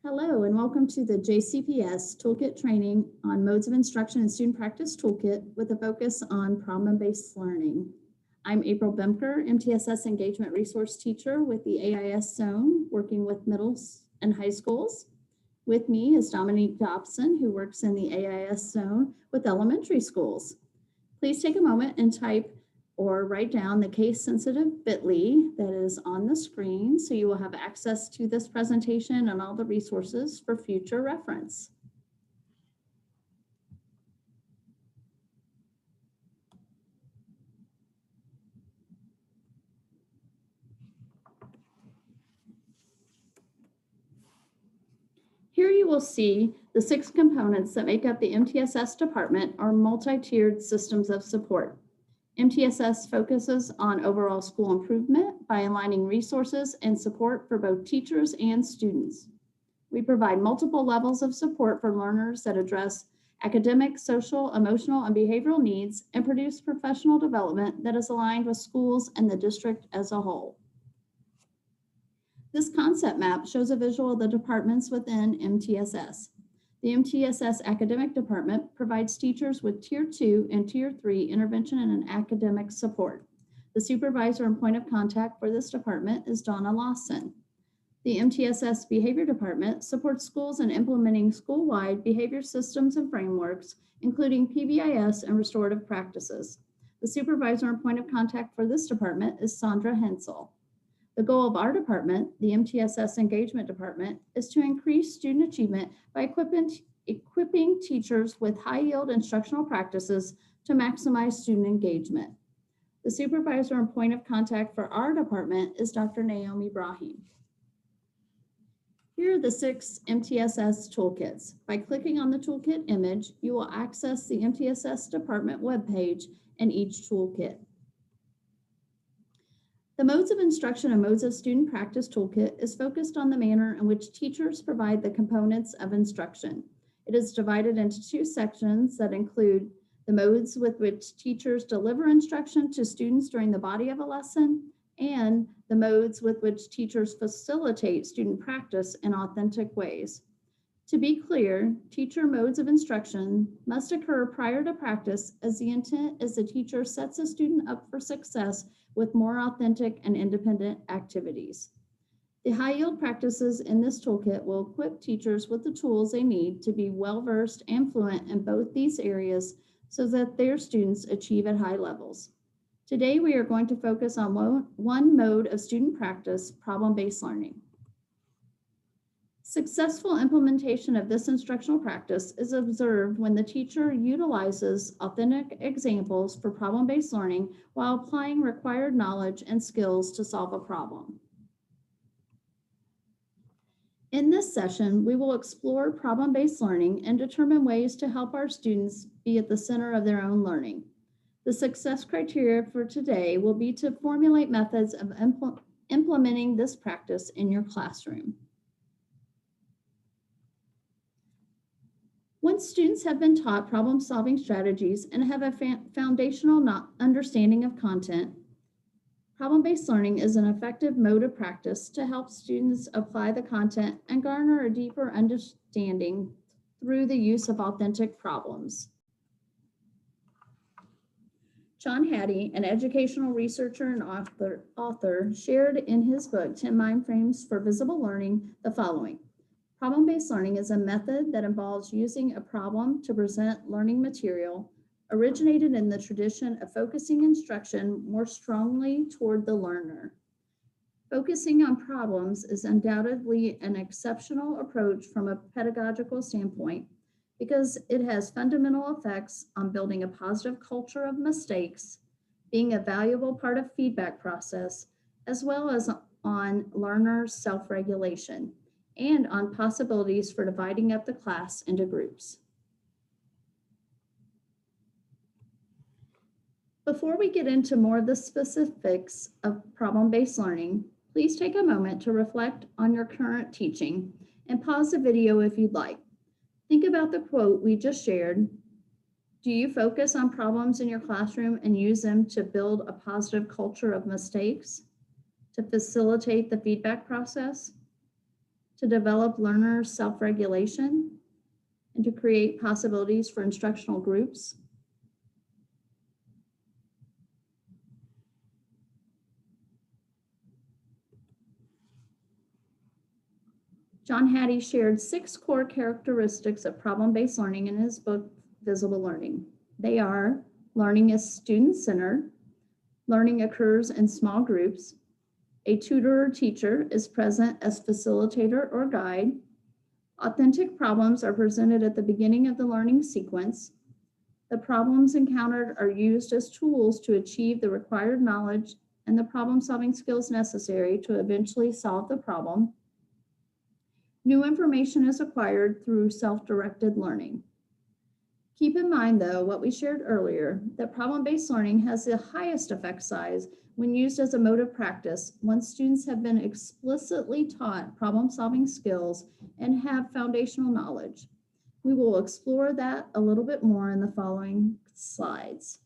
Hello, and welcome to the JCPS Toolkit Training on Modes of Instruction and Student Practice Toolkit with a focus on problem-based learning. I'm April Bemker, MTSS Engagement Resource Teacher with the AIS Zone, working with middles and high schools. With me is Dominique Dobson, who works in the AIS Zone with elementary schools. Please take a moment and type or write down the case-sensitive bit.ly that is on the screen so you will have access to this presentation and all the resources for future reference. Here you will see the 6 components that make up the MTSS department or multi-tiered systems of support. MTSS focuses on overall school improvement by aligning resources and support for both teachers and students. We provide multiple levels of support for learners that address academic, social, emotional, and behavioral needs and produce professional development that is aligned with schools and the district as a whole. This concept map shows a visual of the departments within MTSS. The MTSS Academic Department provides teachers with Tier 2 and Tier 3 intervention and academic support. The supervisor and point of contact for this department is Donna Lawson. The MTSS Behavior Department supports schools in implementing school-wide behavior systems and frameworks, including PBIS and restorative practices. The supervisor and point of contact for this department is Sandra Hensel. The goal of our department, the MTSS Engagement Department, is to increase student achievement by equipping teachers with high-yield instructional practices to maximize student engagement. The supervisor and point of contact for our department is Dr. Naomi Brahim. Here are the 6 MTSS toolkits. By clicking on the toolkit image, you will access the MTSS department webpage and each toolkit. The Modes of Instruction and Modes of Student Practice Toolkit is focused on the manner in which teachers provide the components of instruction. It is divided into 2 sections that include the modes with which teachers deliver instruction to students during the body of a lesson and the modes with which teachers facilitate student practice in authentic ways. To be clear, teacher modes of instruction must occur prior to practice, as the intent is the teacher sets a student up for success with more authentic and independent activities. The high-yield practices in this toolkit will equip teachers with the tools they need to be well-versed and fluent in both these areas so that their students achieve at high levels. Today, we are going to focus on one mode of student practice, problem-based learning. Successful implementation of this instructional practice is observed when the teacher utilizes authentic examples for problem-based learning while applying required knowledge and skills to solve a problem. In this session, we will explore problem-based learning and determine ways to help our students be at the center of their own learning. The success criteria for today will be to formulate methods of implementing this practice in your classroom. Once students have been taught problem-solving strategies and have a foundational understanding of content, problem-based learning is an effective mode of practice to help students apply the content and garner a deeper understanding through the use of authentic problems. John Hattie, an educational researcher and author, shared in his book, 10 Mind Frames for Visible Learning, the following. Problem-based learning is a method that involves using a problem to present learning material, originated in the tradition of focusing instruction more strongly toward the learner. Focusing on problems is undoubtedly an exceptional approach from a pedagogical standpoint because it has fundamental effects on building a positive culture of mistakes, being a valuable part of feedback process, as well as on learners' self-regulation, and on possibilities for dividing up the class into groups. Before we get into more of the specifics of problem-based learning, please take a moment to reflect on your current teaching and pause the video if you'd like. Think about the quote we just shared. Do you focus on problems in your classroom and use them to build a positive culture of mistakes, to facilitate the feedback process, to develop learners' self-regulation, and to create possibilities for instructional groups. John Hattie shared 6 core characteristics of problem-based learning in his book, Visible Learning. They are: learning is student-centered, learning occurs in small groups, a tutor or teacher is present as facilitator or guide, authentic problems are presented at the beginning of the learning sequence, the problems encountered are used as tools to achieve the required knowledge and the problem-solving skills necessary to eventually solve the problem. New information is acquired through self-directed learning. Keep in mind, though, what we shared earlier, that problem-based learning has the highest effect size when used as a mode of practice once students have been explicitly taught problem-solving skills and have foundational knowledge. We will explore that a little bit more in the following slides.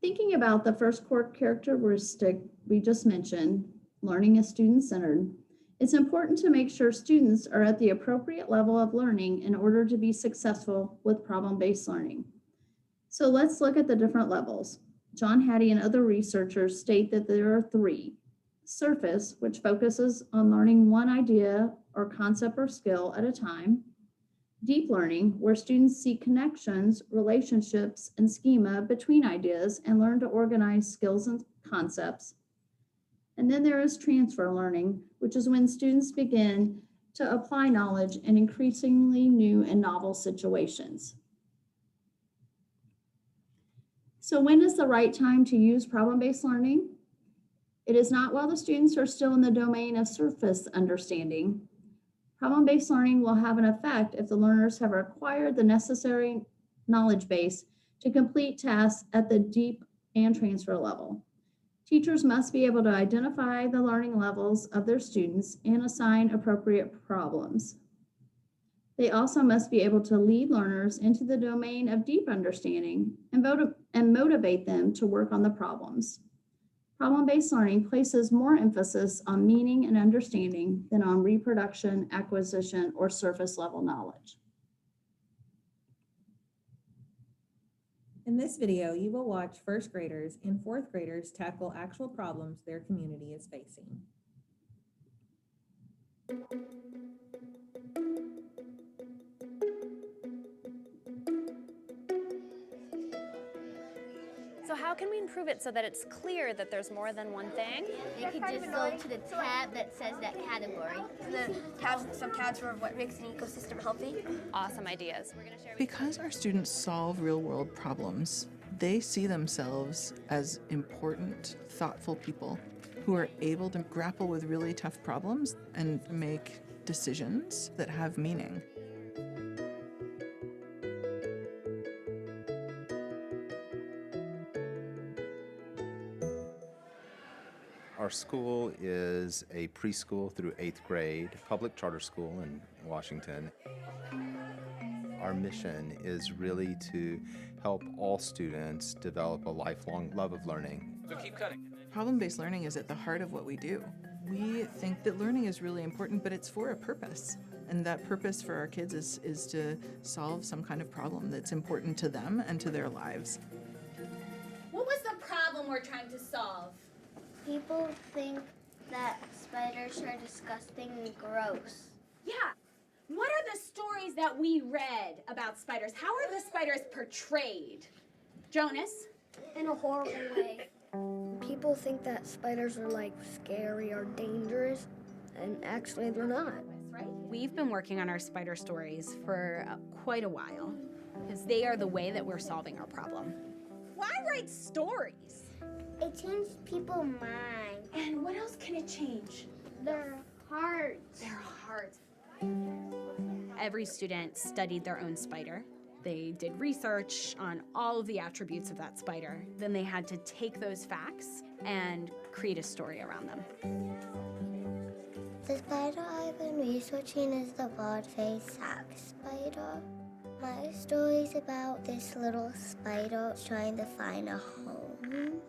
Thinking about the first core characteristic we just mentioned, learning is student-centered, it's important to make sure students are at the appropriate level of learning in order to be successful with problem-based learning. So let's look at the different levels. John Hattie and other researchers state that there are 3. Surface, which focuses on learning one idea or concept or skill at a time. Deep learning, where students see connections, relationships, and schema between ideas and learn to organize skills and concepts. And then there is transfer learning, which is when students begin to apply knowledge in increasingly new and novel situations. So when is the right time to use problem-based learning? It is not while the students are still in the domain of surface understanding. Problem-based learning will have an effect if the learners have acquired the necessary knowledge base to complete tasks at the deep and transfer level. Teachers must be able to identify the learning levels of their students and assign appropriate problems. They also must be able to lead learners into the domain of deep understanding and motivate them to work on the problems. Problem-based learning places more emphasis on meaning and understanding than on reproduction, acquisition, or surface level knowledge. In this video, you will watch first graders and fourth graders tackle actual problems their community is facing. So how can we improve it so that it's clear that there's more than one thing? They could just go to the tab that says that category. The subcategory of what makes an ecosystem healthy. Awesome ideas. We're gonna share Because our students solve real-world problems, they see themselves as important, thoughtful people who are able to grapple with really tough problems and make decisions that have meaning. Our school is a preschool through 8th grade public charter school in Washington. Our mission is really to help all students develop a lifelong love of learning. So keep cutting. Problem-based learning is at the heart of what we do. We think that learning is really important, but it's for a purpose. And that purpose for our kids is to solve some kind of problem that's important to them and to their lives. What was the problem we're trying to solve? People think that spiders are disgusting and gross. Yeah. What are the stories that we read about spiders? How are the spiders portrayed? Jonas? In a horrible way. People think that spiders are like scary or dangerous, and actually they're not. We've been working on our spider stories for quite a while because they are the way that we're solving our problem. Why write stories? It changes people's minds. And what else can it change? Their hearts. Their hearts. Every student studied their own spider. They did research on all of the attributes of that spider. Then they had to take those facts and create a story around them. The spider I've been researching is the broad-faced sack spider. My story's about this little spider trying to find a home.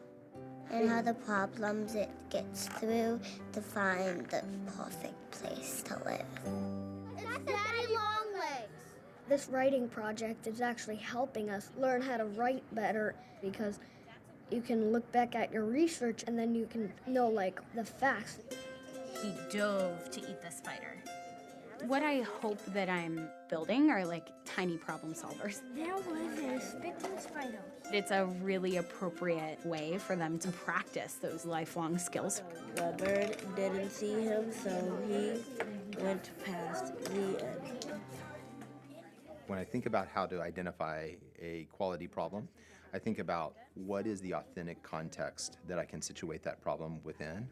and how the problems it gets through to find the perfect place to live. It's Daddy Longlegs! This writing project is actually helping us learn how to write better because you can look back at your research and then you can know like the facts. He dove to eat the spider. What I hope that I'm building are like tiny problem solvers. There was a spitting spider. It's a really appropriate way for them to practice those lifelong skills. The bird didn't see him, so he went past the edge. When I think about how to identify a quality problem, I think about what is the authentic context that I can situate that problem within.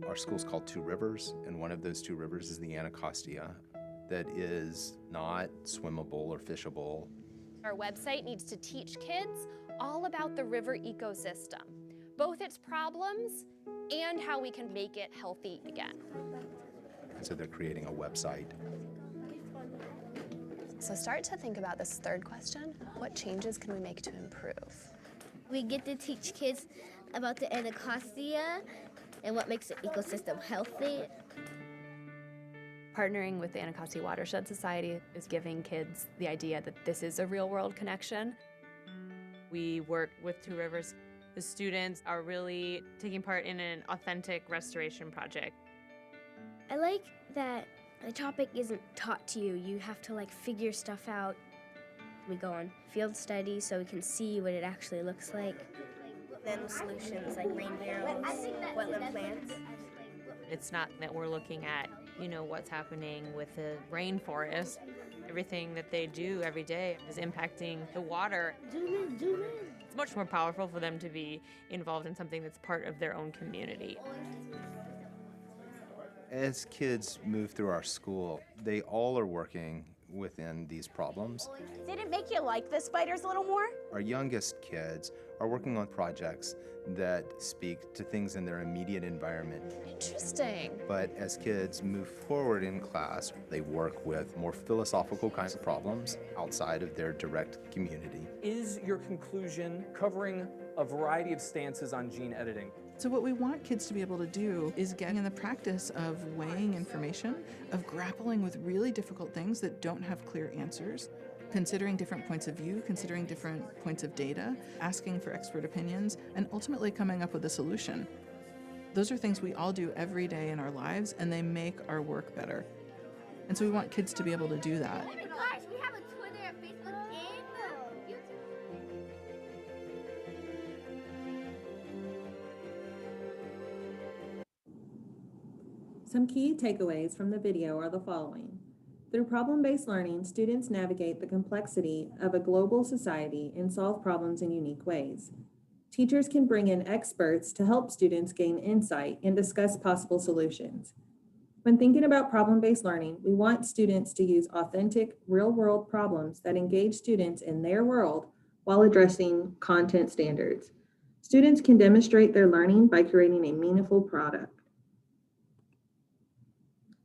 Our school's called Two Rivers, and one of those two rivers is the Anacostia that is not swimmable or fishable. Our website needs to teach kids all about the river ecosystem, both its problems and how we can make it healthy again. And so they're creating a website. So start to think about this third question. What changes can we make to improve? We get to teach kids about the Anacostia and what makes the ecosystem healthy. Partnering with the Anacostia Watershed Society is giving kids the idea that this is a real-world connection. We work with Two Rivers. The students are really taking part in an authentic restoration project. I like that the topic isn't taught to you. You have to like figure stuff out. We go on field studies so we can see what it actually looks like. Then solutions like rain barrels, wetland plants. It's not that we're looking at, what's happening with the rainforest. Everything that they do every day is impacting the water. Zoom in, zoom in. It's much more powerful for them to be involved in something that's part of their own community. As kids move through our school, they all are working within these problems. Did it make you like the spiders a little more? Our youngest kids are working on projects that speak to things in their immediate environment. Interesting. But as kids move forward in class, they work with more philosophical kinds of problems outside of their direct community. Is your conclusion covering a variety of stances on gene editing? So what we want kids to be able to do is get in the practice of weighing information, of grappling with really difficult things that don't have clear answers, considering different points of view, considering different points of data, asking for expert opinions, and ultimately coming up with a solution. Those are things we all do every day in our lives, and they make our work better. And so we want kids to be able to do that. Oh my gosh, we have a Twitter, Facebook, and YouTube. Some key takeaways from the video are the following. Through problem-based learning, students navigate the complexity of a global society and solve problems in unique ways. Teachers can bring in experts to help students gain insight and discuss possible solutions. When thinking about problem-based learning, we want students to use authentic, real-world problems that engage students in their world while addressing content standards. Students can demonstrate their learning by creating a meaningful product.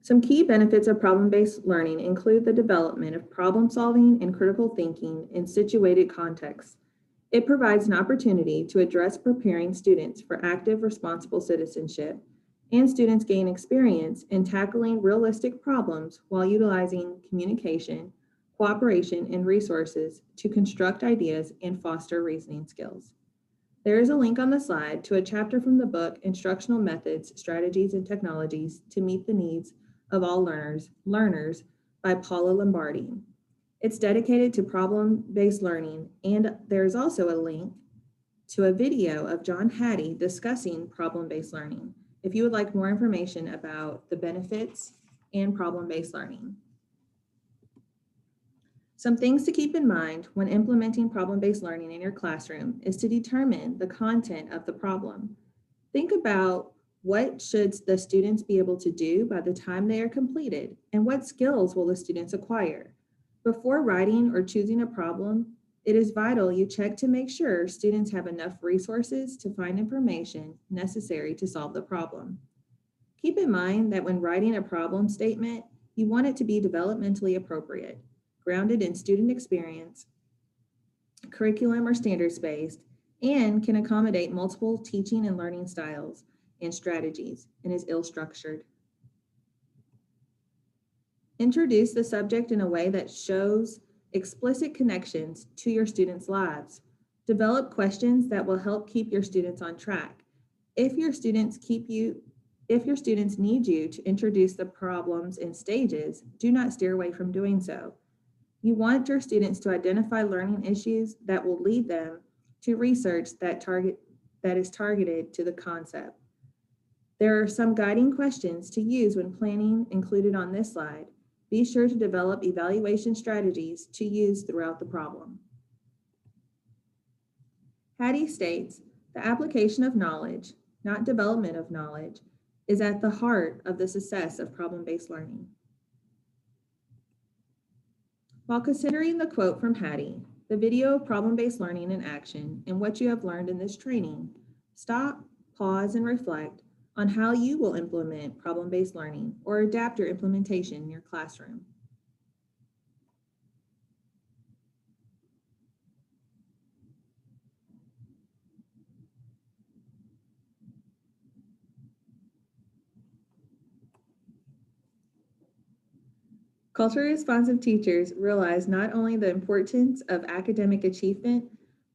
Some key benefits of problem-based learning include the development of problem-solving and critical thinking in situated contexts. It provides an opportunity to address preparing students for active, responsible citizenship, and students gain experience in tackling realistic problems while utilizing communication, cooperation, and resources to construct ideas and foster reasoning skills. There is a link on the slide to a chapter from the book, Instructional Methods, Strategies, and Technologies to Meet the Needs of All Learners by Paula Lombardi. It's dedicated to problem-based learning, and there's also a link to a video of John Hattie discussing problem-based learning if you would like more information about the benefits and problem-based learning. Some things to keep in mind when implementing problem-based learning in your classroom is to determine the content of the problem. Think about what should the students be able to do by the time they are completed, and what skills will the students acquire? Before writing or choosing a problem, it is vital you check to make sure students have enough resources to find information necessary to solve the problem. Keep in mind that when writing a problem statement, you want it to be developmentally appropriate, grounded in student experience, curriculum or standards-based, and can accommodate multiple teaching and learning styles and strategies, and is ill-structured. Introduce the subject in a way that shows explicit connections to your students' lives. Develop questions that will help keep your students on track. If your students need you to introduce the problems in stages, do not steer away from doing so. You want your students to identify learning issues that will lead them to research that is targeted to the concept. There are some guiding questions to use when planning included on this slide. Be sure to develop evaluation strategies to use throughout the problem. Hattie states, the application of knowledge, not development of knowledge, is at the heart of the success of problem-based learning. While considering the quote from Hattie, the video of problem-based learning in action, and what you have learned in this training, stop, pause, and reflect on how you will implement problem-based learning or adapt your implementation in your classroom. Culturally responsive teachers realize not only the importance of academic achievement,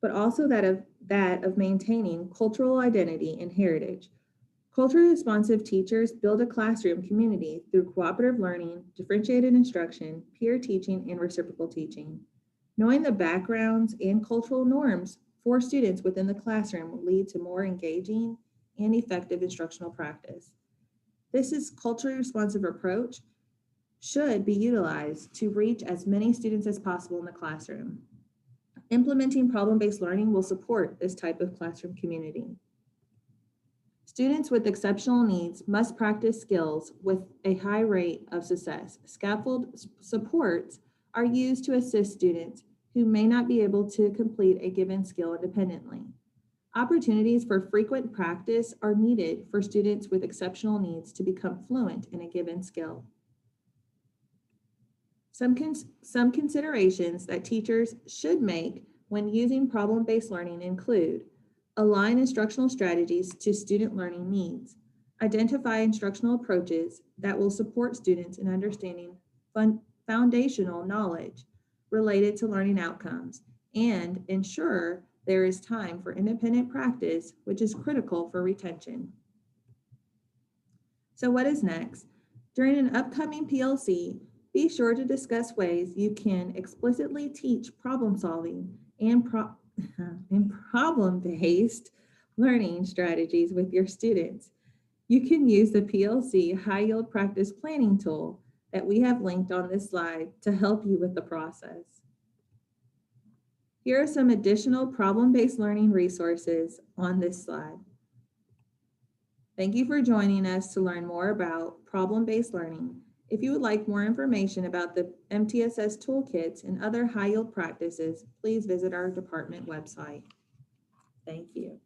but also that of maintaining cultural identity and heritage. Culturally responsive teachers build a classroom community through cooperative learning, differentiated instruction, peer teaching, and reciprocal teaching. Knowing the backgrounds and cultural norms for students within the classroom will lead to more engaging and effective instructional practice. This is culturally responsive approach should be utilized to reach as many students as possible in the classroom. Implementing problem-based learning will support this type of classroom community. Students with exceptional needs must practice skills with a high rate of success. Scaffold supports are used to assist students who may not be able to complete a given skill independently. Opportunities for frequent practice are needed for students with exceptional needs to become fluent in a given skill. Some considerations that teachers should make when using problem-based learning include: align instructional strategies to student learning needs, identify instructional approaches that will support students in understanding foundational knowledge related to learning outcomes, and ensure there is time for independent practice, which is critical for retention. So what is next? During an upcoming PLC, be sure to discuss ways you can explicitly teach problem solving and problem-based learning strategies with your students. You can use the PLC High Yield Practice Planning tool that we have linked on this slide to help you with the process. Here are some additional problem-based learning resources on this slide. Thank you for joining us to learn more about problem-based learning. If you would like more information about the MTSS toolkits and other high yield practices, please visit our department website. Thank you.